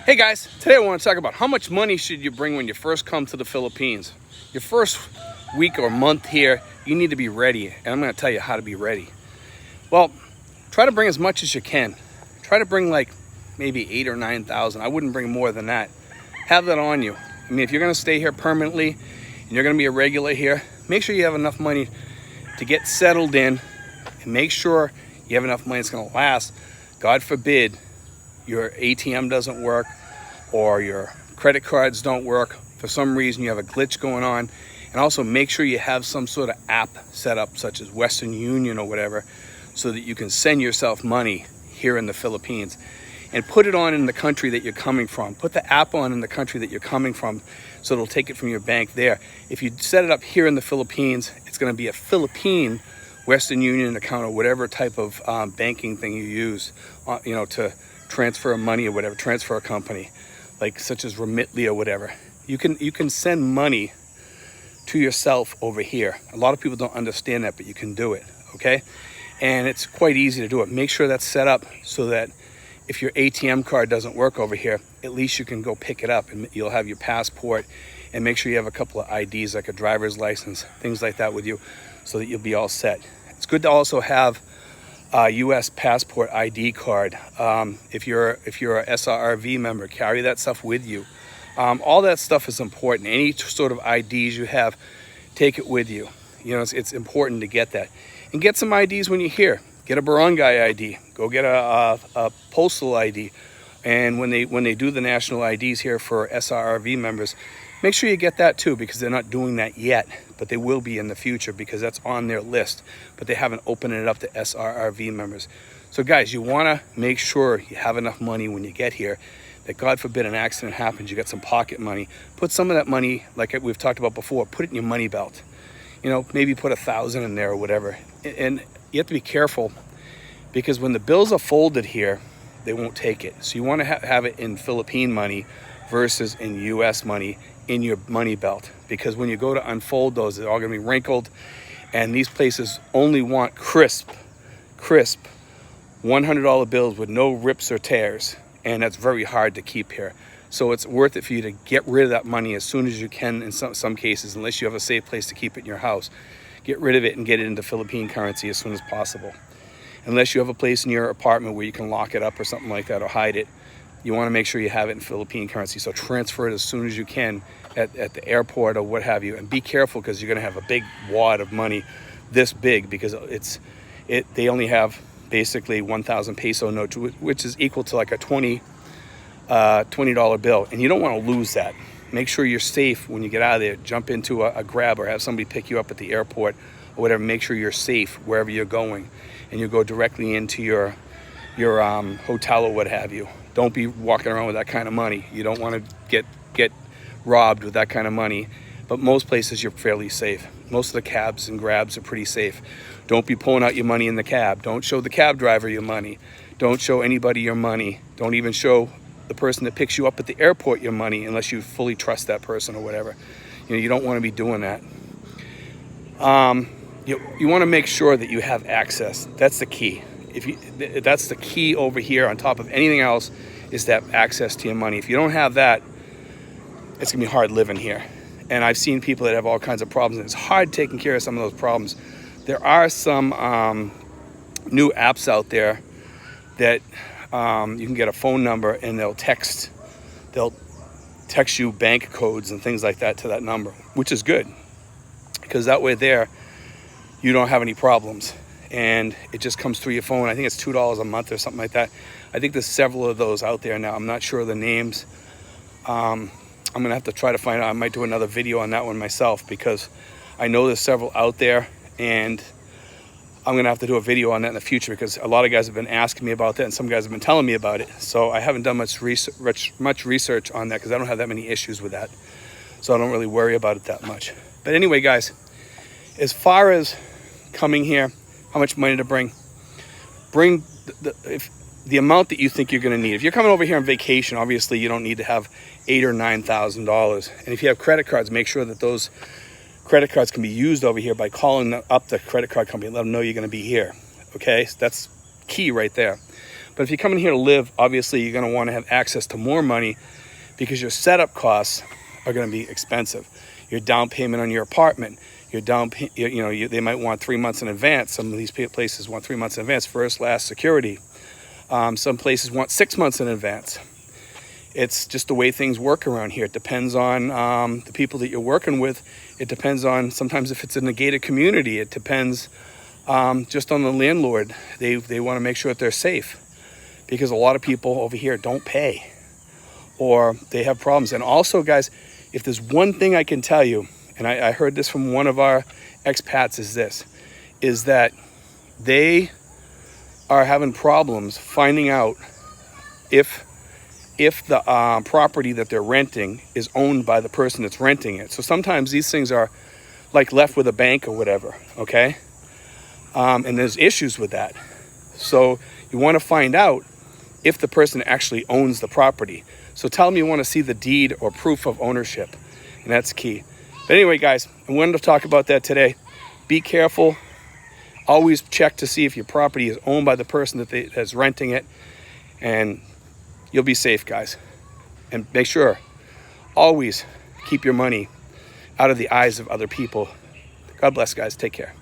Hey guys, today I want to talk about how much money should you bring when you first come to the Philippines. Your first week or month here, you need to be ready, and I'm going to tell you how to be ready. Well, try to bring as much as you can. Try to bring like maybe 8,000 or 9,000. I wouldn't bring more than that. Have that on you. I mean, if you're going to stay here permanently and you're going to be a regular here, make sure you have enough money to get settled in, and make sure you have enough money that's going to last. God forbid your ATM doesn't work or your credit cards don't work. For some reason you have a glitch going on. And also make sure you have some sort of app set up, such as Western Union or whatever, so that you can send yourself money here in the Philippines. And put it on in the country that you're coming from. Put the app on in the country that you're coming from, so it'll take it from your bank there. If you set it up here in the Philippines, it's going to be a Philippine Western Union account or whatever type of banking thing you use, to transfer money or whatever, transfer a company, like such as Remitly or whatever. You can send money to yourself over here. A lot of people don't understand that, but you can do it, okay? And it's quite easy to do it. Make sure that's set up so that if your ATM card doesn't work over here, at least you can go pick it up and you'll have your passport, and make sure you have a couple of IDs like a driver's license, things like that with you, so that you'll be all set. It's good to also have a U.S. passport ID card. If you're a SRV member, carry that stuff with you. All that stuff is important. Any sort of IDs you have, take it with you. It's important to get that. And get some IDs when you're here. Get a barangay ID. Go get a postal ID. And when they do the national IDs here for SRV members, make sure you get that too, because they're not doing that yet, but they will be in the future because that's on their list, but they haven't opened it up to SRV members. So guys, you want to make sure you have enough money when you get here, that God forbid an accident happens, you got some pocket money. Put some of that money, like we've talked about before, put it in your money belt. Maybe put 1,000 in there or whatever. And you have to be careful, because when the bills are folded here, they won't take it. So you want to have it in Philippine money versus in US money in your money belt, because when you go to unfold those, they're all going to be wrinkled, and these places only want crisp $100 bills with no rips or tears, and that's very hard to keep here. So it's worth it for you to get rid of that money as soon as you can in some cases, unless you have a safe place to keep it in your house. Get rid of it and get it into Philippine currency as soon as possible. Unless you have a place in your apartment where you can lock it up or something like that, or hide it, you want to make sure you have it in Philippine currency. So transfer it as soon as you can at the airport or what have you. And be careful, because you're going to have a big wad of money this big, because they only have basically 1,000 peso note, which is equal to like a $20 bill. And you don't want to lose that. Make sure you're safe when you get out of there. Jump into a Grab or have somebody pick you up at the airport or whatever. Make sure you're safe wherever you're going, and you go directly into your hotel or what have you. Don't be walking around with that kind of money. You don't want to get robbed with that kind of money. But most places you're fairly safe. Most of the cabs and Grabs are pretty safe. Don't be pulling out your money in the cab. Don't show the cab driver your money. Don't show anybody your money. Don't even show the person that picks you up at the airport your money, unless you fully trust that person or whatever. You don't want to be doing that. You want to make sure that you have access. That's the key. That's the key over here, on top of anything else, is that access to your money. If you don't have that, it's gonna be hard living here. And I've seen people that have all kinds of problems, and it's hard taking care of some of those problems. There are some new apps out there that you can get a phone number, and they'll text you bank codes and things like that to that number, which is good, because that way there you don't have any problems, and it just comes through your phone. I think it's $2 a month or something like that. I think there's several of those out there now. I'm not sure of the names. I'm gonna have to try to find out. I might do another video on that one myself, because I know there's several out there, and I'm gonna have to do a video on that in the future, because a lot of guys have been asking me about that, and some guys have been telling me about it. So I haven't done much research on that, because I don't have that many issues with that. So I don't really worry about it that much. But anyway, guys, as far as coming here, how much money to bring the amount that you think you're going to need. If you're coming over here on vacation, obviously you don't need to have $8,000 or $9,000. And if you have credit cards, make sure that those credit cards can be used over here by calling up the credit card company and let them know you're going to be here. Okay, so that's key right there. But if you're coming here to live, obviously you're going to want to have access to more money because your setup costs are going to be expensive. Your down payment on your apartment, they might want 3 months in advance. Some of these places want 3 months in advance, first, last, security. Some places want 6 months in advance. It's just the way things work around here. It depends on the people that you're working with. It depends on, sometimes if it's in a gated community, it depends just on the landlord. They want to make sure that they're safe, because a lot of people over here don't pay or they have problems. And also, guys, if there's one thing I can tell you, and I heard this from one of our expats, is that they are having problems finding out if the property that they're renting is owned by the person that's renting it. So sometimes these things are like left with a bank or whatever, okay? And there's issues with that. So you want to find out if the person actually owns the property. So tell them you want to see the deed or proof of ownership, and that's key. But anyway, guys, I wanted to talk about that today. Be careful. Always check to see if your property is owned by the person that's renting it, and you'll be safe, guys. And make sure, always keep your money out of the eyes of other people. God bless, guys. Take care.